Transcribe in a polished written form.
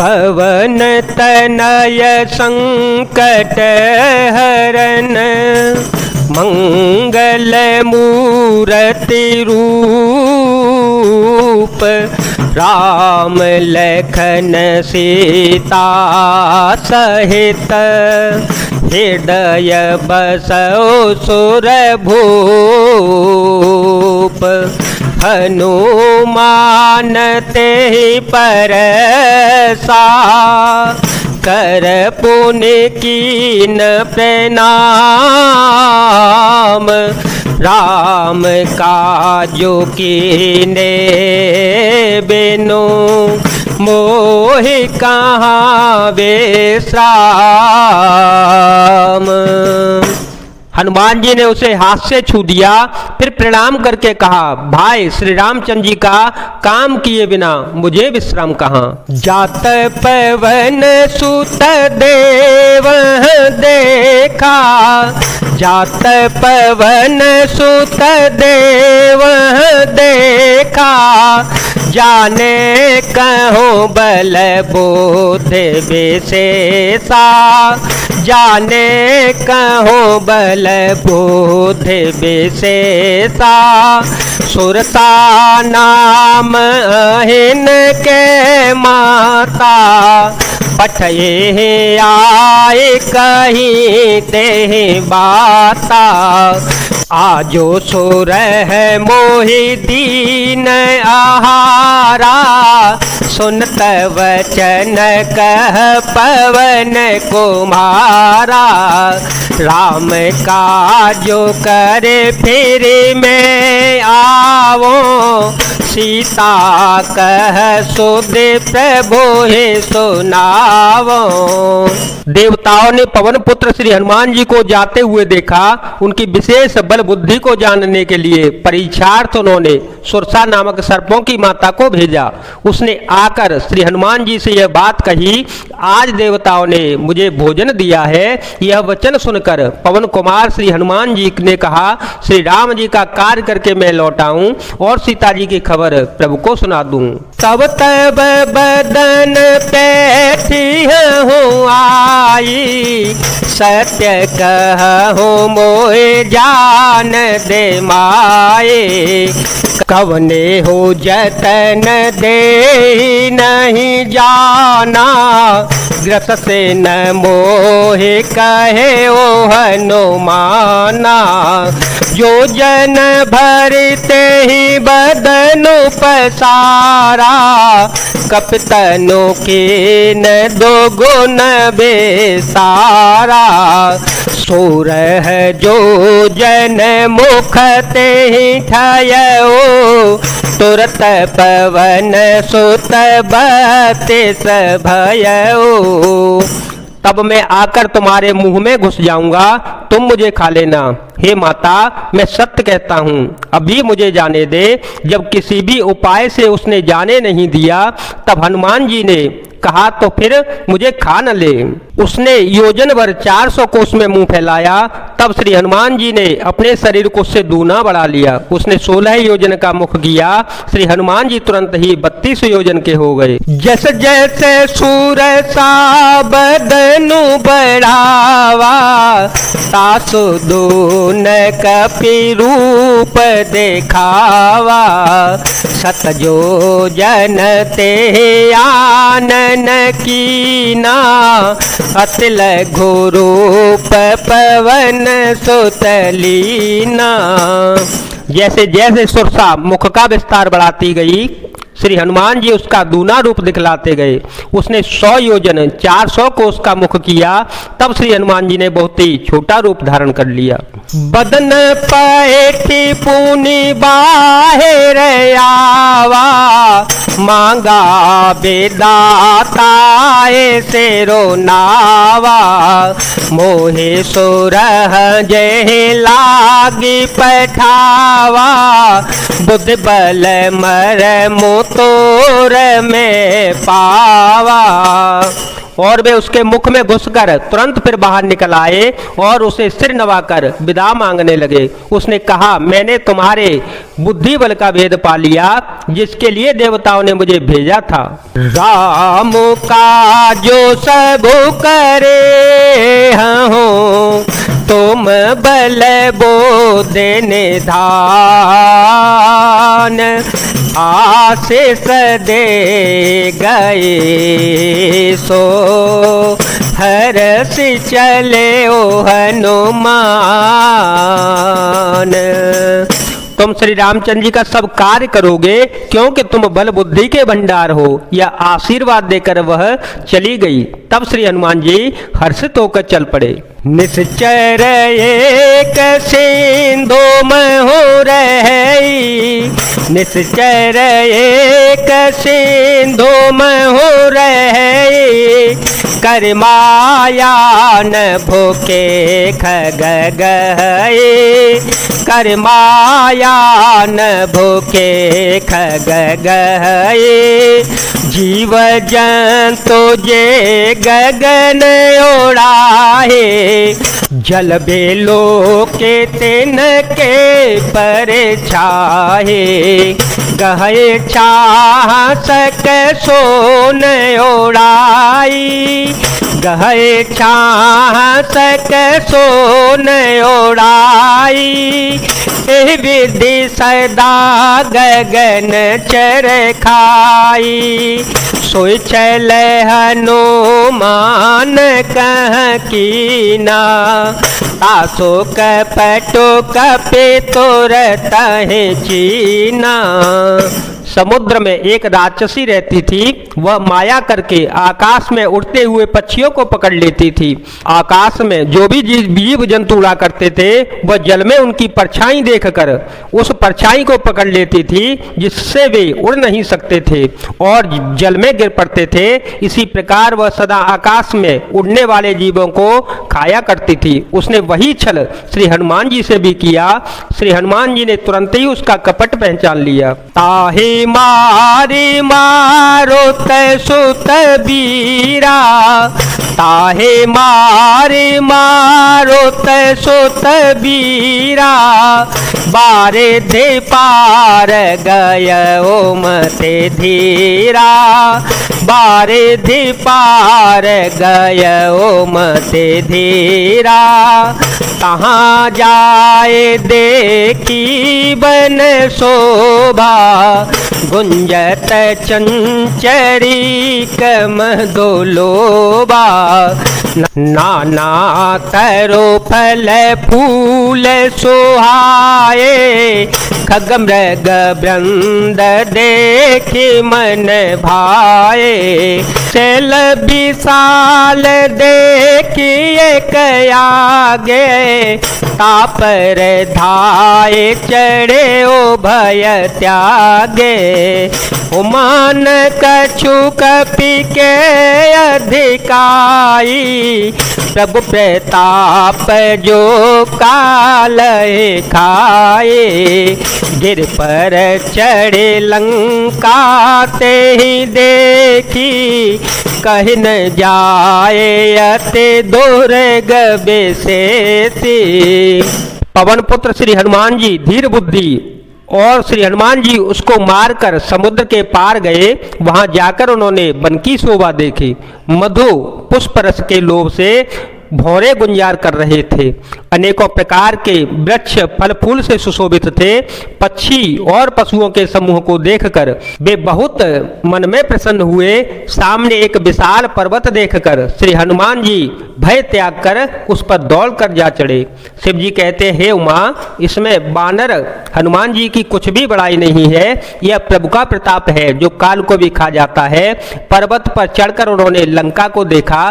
पवन तनय संकट हरन, मंगल मूर्ति रूप, राम लखन सीता सहित, हृदय बसौ सुर भूप, हनुमान तेहि परसा, कर पुनि कीन प्रणाम, राम काजो कीने बिनु, मोहि कहाँ विश्राम। हनुमान जी ने उसे हाथ से छू दिया, फिर प्रणाम करके कहा, भाई श्री रामचंद्र जी का काम किए बिना मुझे विश्राम कहाँ। जात पवन सुत देव देखा, जात पवन सुत देव देखा, जाने कहो बल बोधि विशेषा, जाने कहो बल बोधि विशेषा, सुरता नाम अहिन के माता, पठये आए कहीं ते बाता, आजो सुर है मोहि दीन आहारा, सुनत वचन कह पवन कुमारा, राम काजो करे फिर में आवो, सीता कह सुध प्रभु हे सुनावो। देवताओं ने पवन पुत्र श्री हनुमान जी को जाते हुए देखा। उनकी विशेष बल बुद्धि को जानने के लिए परीक्षार्थ उन्होंने सुरसा नामक सर्पों की माता को भेजा। उसने आकर श्री हनुमान जी से यह बात कही, आज देवताओं ने मुझे भोजन दिया है। यह वचन सुनकर पवन कुमार श्री हनुमान जी ने कहा, श्री राम जी का कार्य करके मैं लौटाऊं और सीता जी की खबर प्रभु को सुना दूं। तब तब बदन पैठी हूँ आई, सत्य कहूँ मोहे जान दे माए, कवने हो जतन दे नहीं जाना, ग्रस से न मोहे कहे ओ हनुमाना, जो जन भरते ही बदनु पसारा, कपतनु के न दो गुण बेसारा, सोर है जो जन मुख ते ही ठयो, तुरत पवन सुत बतिस भयो, तब मैं आकर तुम्हारे मुंह में घुस जाऊंगा, तुम मुझे खा लेना। हे माता, मैं सत्य कहता हूँ, अभी मुझे जाने दे। जब किसी भी उपाय से उसने जाने नहीं दिया, तब हनुमान जी ने कहा तो फिर मुझे खा न ले। उसने योजन भर 400 कोस में मुंह फैलाया, तब श्री हनुमान जी ने अपने शरीर को उससे दूना बढ़ा लिया। उसने 16 योजन का मुख किया। श्री हनुमान जी तुरंत ही 32 योजन के हो गए। जैसे जैसे सूर सा बदनु बढ़ावा, तासु दून कपि रूप देखावा, सत जो जन ते आनन कीना, अतिल घोरूप पवन सुतलीना। जैसे जैसे सुरसा मुख का विस्तार बढ़ाती गई, श्री हनुमान जी उसका दूना रूप दिखलाते गए। उसने 100 योजन 400 कोस का मुख किया, तब श्री हनुमान जी ने बहुत ही छोटा रूप धारण कर लिया। बदन पैठी पुनि बाहिर आवा, मांगा बेदाता से रोनावा, मोहे सुरह जय लागी पठावा, बुद्ध बल मर मोतोर में पावा। और वे उसके मुख में घुसकर तुरंत फिर बाहर निकल आए और उसे सिर नवाकर विदा मांगने लगे। उसने कहा, मैंने तुम्हारे बुद्धि बल का भेद पा लिया जिसके लिए देवताओं ने मुझे भेजा था। राम का जो सब करे हूँ तुम बल बोधे निधान, आशीष दे गए सो हर्ष चले ओ हनुमान। तुम श्री रामचंद्र जी का सब कार्य करोगे क्योंकि तुम बल बुद्धि के भंडार हो। यह आशीर्वाद देकर वह चली गई। तब श्री हनुमान जी हर्षित होकर चल पड़े। निश्चर एक सिंधु महु रही, निश्चर एक सिंधु महु रही, कर माया न भूखे खग गए, कर माया न भूखे खग गए, जीव जंतु जे गगन ओढ़ाए, जल बेलो के तिन के पर छाहे, गहे छाह सक सोन ओढ़ाई, गहे छाह सक सोन ओढ़ाई, एह विधि सदा गगन चर खाई, सोई चल हनुमान कह कीना, तासो कपटो कपे तोरत है चीना। समुद्र में एक राक्षसी रहती थी। वह माया करके आकाश में उड़ते हुए पक्षियों को पकड़ लेती थी। आकाश में जो भी जीव जंतु उड़ा करते थे वह जल में उनकी परछाई देखकर उस परछाई को पकड़ लेती थी जिससे वे उड़ नहीं सकते थे और जल में गिर पड़ते थे। इसी प्रकार वह सदा आकाश में उड़ने वाले जीवों को खाया करती थी। उसने वही छल श्री हनुमान जी से भी किया। श्री हनुमान जी ने तुरंत ही उसका कपट पहचान लिया। ताहे मारी मारो सुत बीरा, ताहे मारी मारो सुत बीरा, बारे दे पार गय ओ मते धीरा, बारे दे पार गय ओ मते धीरा, कहाँ जाए देखी बन शोभा, गुंजत चंचरी कम दोलोबा, नाना तरो फल फूल सुहाए, खग मृग वृंद देखे मन भाए, शैल विशाल देखिए कयागे, तापर धाये चढ़े ओ भय त्यागे, उमान कछु कपि के अधिकाई, प्रभु प्रताप जो काल खाए, गिर पर चढ़े लंका ते ही देखी, कहीं न जाए अति दुर्ग बेसेती। पवन पुत्र श्री हनुमान जी धीर बुद्धि और श्री हनुमान जी उसको मारकर समुद्र के पार गए। वहां जाकर उन्होंने वन की शोभा देखी। मधु पुष्प रस के लोभ से भौरे गुंजार कर रहे थे। अनेकों प्रकार के वृक्ष फल फूल से सुशोभित थे। पक्षी और पशुओं के समूह को देखकर वे बहुत मन में प्रसन्न हुए। सामने एक विशाल पर्वत देखकर श्री हनुमान जी भय त्याग कर उस पर दौड़ कर जा चढ़े। शिव जी कहते हैं, हे उमा, इसमें बानर हनुमान जी की कुछ भी बड़ाई नहीं है। यह प्रभु का प्रताप है जो काल को भी खा जाता है। पर्वत पर चढ़कर उन्होंने लंका को देखा।